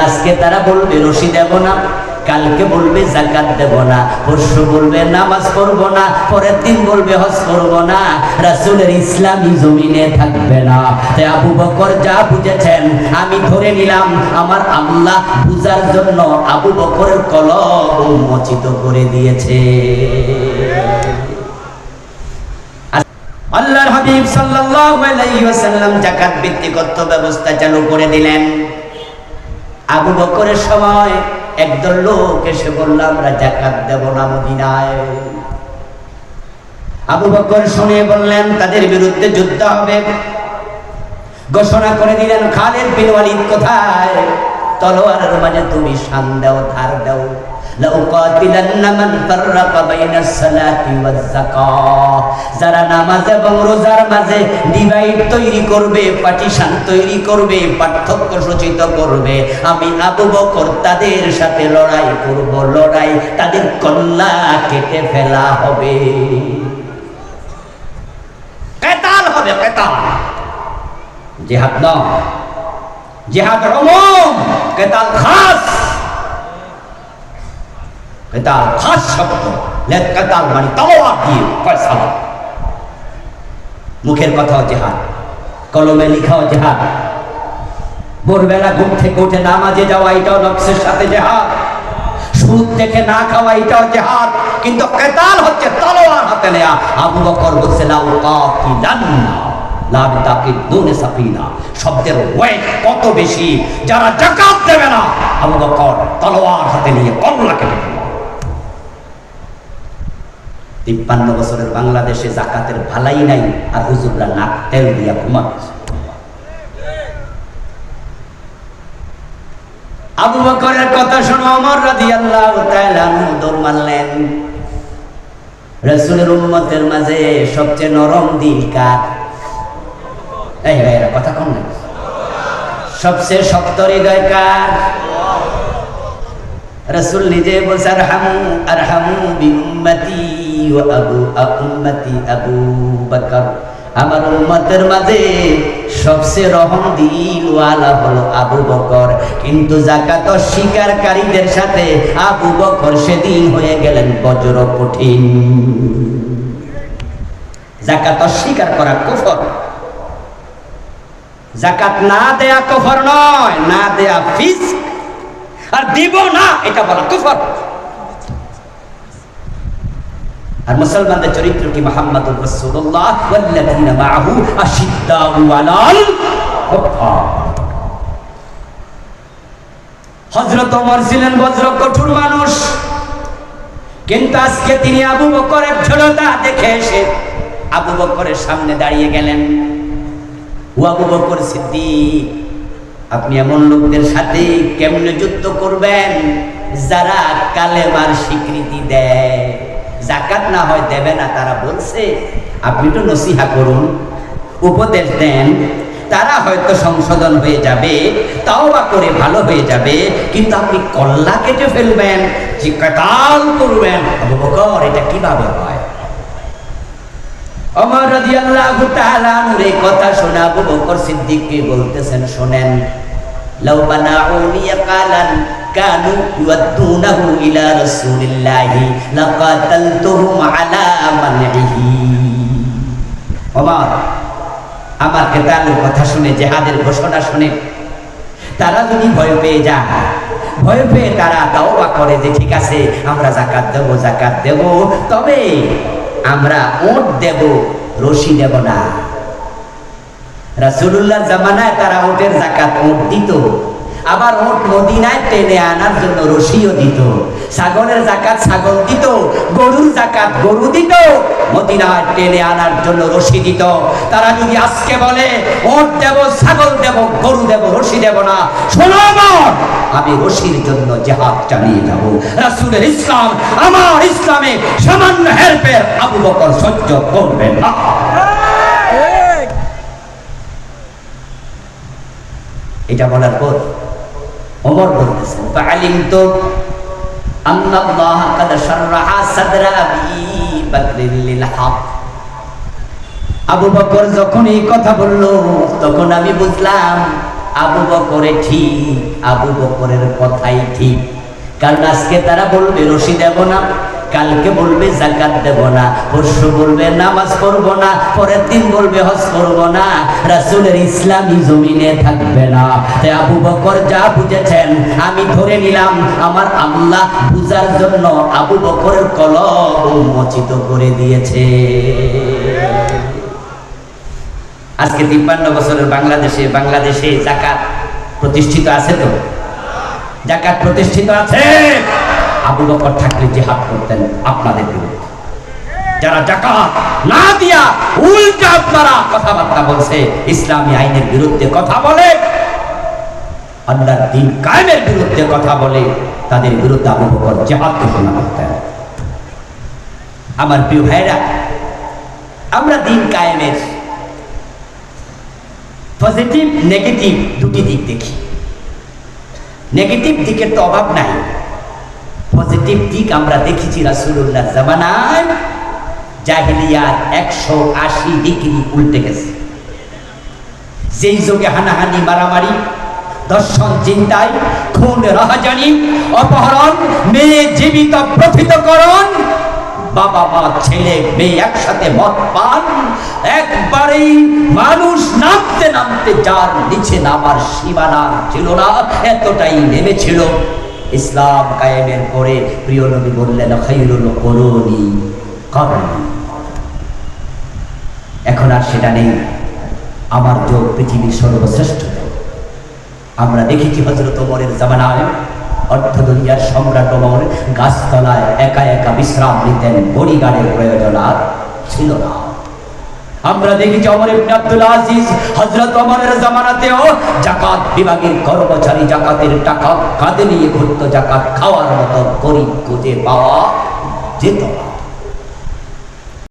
আজকে তারা বলবে রশি দেব না, কালকে বলবে যাকাত দেব না, পরশু বলবে নামাজ পড়ব না, পরের দিন বলবে হজ করব না, রাসূলের ইসলামী জমিনে থাকবে না। তাই আবু বকর যা বুঝেছেন, আমি ধরে নিলাম আমার আল্লাহ বুঝার জন্য আবু বকরের কলব উন্মোচিত করে দিয়েছে। আল্লাহর হাবিব সাল্লাল্লাহু আলাইহি ওয়াসাল্লাম যাকাত ভিত্তিক অর্থ ব্যবস্থা চালু করে দিলেন। আবু বকরের সময় একদল লোক এসে বলল আমরা যাকাত দেব না মদিনায়। আবু বকর শুনে বললেন তাদের বিরুদ্ধে যুদ্ধ হবে। ঘোষণা করে দিলেন খালিদ বিন ওয়ালিদ কোথায়? তলোয়ারের মাঝে তুমি শান দাও, ধার দাও। লাউকাতিলান্না মান ফাররাকা বাইনাস সালাতি ওয়াজ যাকাত, যারা নামাজ এবং রোজার মাঝে ডিভাইড তৈরি করবে, পার্টিশন তৈরি করবে, পার্থক্য সূচিত করবে, আমি আবু বকর তাদের সাথে লড়াই করব। লড়াই, তাদের কল্লা কেটে ফেলা হবে, কিতাল হবে, কিতাল। জিহাদ নয়, জিহাদ উমুম, কিতাল খাস। কিতাল খাস শব্দ, কিতাল মানে তলোয়ার দিয়ে ফয়সালা। মুখের কথাও জিহাদ, কলমে লেখাও জিহাদ, ভোরবেলা ঘুম থেকে উঠে নামাজে যাওয়া এটাও নফসের সাথে জিহাদ, সুদ দেখে না খাওয়া এটাও জিহাদ। কিন্তু কিতাল হচ্ছে তলোয়ার হাতে নেয়া। আবু বকর বলছে লাউকাতিলান্না, লাম তাকিদ নুনে সাকিনা, শব্দের ওয়েট কত বেশি। যারা যাকাত দেবে না, আবু বকর তলোয়ার হাতে নিয়ে কল্লা কেটে ফেলল। 53 বছরের বাংলাদেশে যাকাতের ভালাই নাই, আর হুজুররা নাক তেল দিয়া ঘুমাচ্ছে। আবু বকরের কথা শুনে ওমর রাদিয়াল্লাহু তাআলা আনহু দৌড় মারলেন। রাসূলের উম্মতের মাঝে সবচেয়ে নরম দিল কার? এই ভাইরা কথা কম না। সবচেয়ে শক্ত হৃদয় কার? রাসূল নিজে বলছে আরহামু আরহামু বি উম্মতি ওয়া আবু উম্মতি আবু বকর, আমার উম্মতের মাঝে সবচেয়ে রহম দিলওয়ালা হলো আবু বকর। কিন্তু যাকাত অস্বীকারীদের সাথে আবু বকর সেদিন হয়ে গেলেন বজ্র কঠিন। যাকাত অস্বীকার করা কুফর, যাকাত না দেয়া কুফর নয়, না দেয়া ফিস্ক, আর দিব না এটা বলা কুফর। আর মুসলমানদের চরিত্র কি? মুহাম্মাদুর রাসূলুল্লাহ ওয়াল্লাযীনা মাআহু আশিদ্দাউ আলাল কুফার। হযরত ওমর ছিলেন বজ্র কঠোর মানুষ, কিন্তু আজকে তিনি আবু বকরের ঝোলতা দেখে এসে আবু বকরের সামনে দাঁড়িয়ে গেলেন। ও আবু বকর সিদ্দিক, আপনি এমন লোকদের সাথে কেমনে যুদ্ধ করবেন যারা কালেমার স্বীকৃতি দেয়, যাকাত না হয় দেবে না, তারা বলছে। আপনি তো নসিহা করুন, উপদেশ দেন, তারা হয়তো সংশোধন হয়ে যাবে, তাওবা করে ভালো হয়ে যাবে। কিন্তু আপনি কল্লা কেটে ফেলবেন, যে কিতাল করবেন, আবু বকর এটা কিভাবে হয়? ওমর রাদিয়াল্লাহু তাআলা আনহু এই কথা শুনে আবু বকর সিদ্দিককে বলতেছেন, শুনেন, লাউ বানাউনি কালান কানু ইউদ্দুনাহু ইলা রাসূলিল্লাহি লাকাতালতুহুম আলা মানহি। ওমর, আমার কিতালের কথা শুনে, জিহাদের ঘোষণা শুনে তারা যদি ভয় পেয়ে যায়, ভয় পেয়ে তারা তাওবা করে যে ঠিক আছে আমরা যাকাত দেব, যাকাত দেব, তবে আমরা ওট দেব, রশি দেব না। রাসূলুল্লাহর জামানায় তারা ওটের যাকাত ওট দিত, আবার ওট মদিনায় টেনে আনার জন্য রশিও দিত। ছাগলের যাকাত ছাগল দিত, গরুর যাকাত গরু দিত, মদিনায় টেনে আনার জন্য রশি দিত। তারা যদি আজকে বলে ওট দেব, ছাগল দেব, গরু দেব, রশি দেব না, শোনো আমি রশির জন্য জিহাদ চালিয়ে যাব। রাসূলের ইসলাম, আমার ইসলামে সামান্য হেরফের আবু বকর সহ্য করবে না। এটা বলার পর ওমর বলতেছেন, ফাআলিমতু আন্নাল্লাহ কাদ শাররা সাদরা আবি বকর লিল হক। আবু বকর যখন এই কথা বলল, তখন আমি বুঝলাম আবু বকরে ঠিক, আবু বকরের কথাই ঠিক। কারণ আজকে তারা বলবে রশি দেব না, কালকে বলবে যাকাত দেব না, পরশু বলবে নামাজ পড়ব না, পরের দিন বলবে হজ করব না, রাসূলের ইসলামী জমিনে থাকবে না। তাই আবু বকর যা বুঝেছেন আমি ধরে নিলাম আমার আল্লাহ বুঝার জন্য আবু বকরের কলব উন্মোচিত করে দিয়েছে। আজকে 53 বছরের বাংলাদেশে যাকাত প্রতিষ্ঠিত আছে তো? যাকাত প্রতিষ্ঠিত আছে। আবু বকর থাকলে জিহাদ করতেন আপনাদের বিরুদ্ধে। যারা যাকাত না দিয়া উল্টা আপনারা কথাবার্তা বলছে, ইসলামী আইনের বিরুদ্ধে কথা বলে, আল্লাহর দ্বীন কায়েমের বিরুদ্ধে কথা বলে, তাদের বিরুদ্ধে আবু বকর জিহাদ ঘোষণা করতেন। আমার প্রিয় ভাইরা, আমরা দ্বীন কায়েমের পজিটিভ নেগেটিভ দুটি দিক দেখি। নেগেটিভ দিকের তো অভাব নাই, পজিটিভ দিক আমরা দেখেছি রাসূলুল্লাহ জামানায় জাহেলিয়াত 180 ডিগ্রি উল্টে গেছে। যেই যুগে হানাহানি, মারামারি, দর্শন, চিন্তায়, খুন, রাহাজানি, অপহরণ, মেয়ে জীবিত প্রথিতকরণ, বাবা মা ছেলে মেয়ে একসাথে মদ পান, একবারেই মানুষ নামতে নামতে যার নিচে নামার সীমানা ছিল না, এতটাই নেমেছিল। ইসলাম কায়েমের পরে প্রিয় নবী বললেন খায়রুল কুরুনি কারনি। এখন আর সেটা নেই। আমার যুগ পৃথিবীর সর্বশ্রেষ্ঠ। আমরা দেখেছি হযরত ওমরের জামানায় অর্ধ দুনিয়ার সম্রাট ওমর গাছতলায় একা একা বিশ্রাম নিতেন, বডিগার্ডের প্রয়োজন আর ছিল না। আমরা দেখেছি ওমর ইবনে আব্দুল আজিজ হযরত ওমরের জামানাতেও যাকাত বিভাগের কর্মচারী যাকাতের টাকা কাঁধে নিয়ে ঘুরত, যাকাত খাওয়ার মতো গরিব খুঁজে পাওয়া যেত না।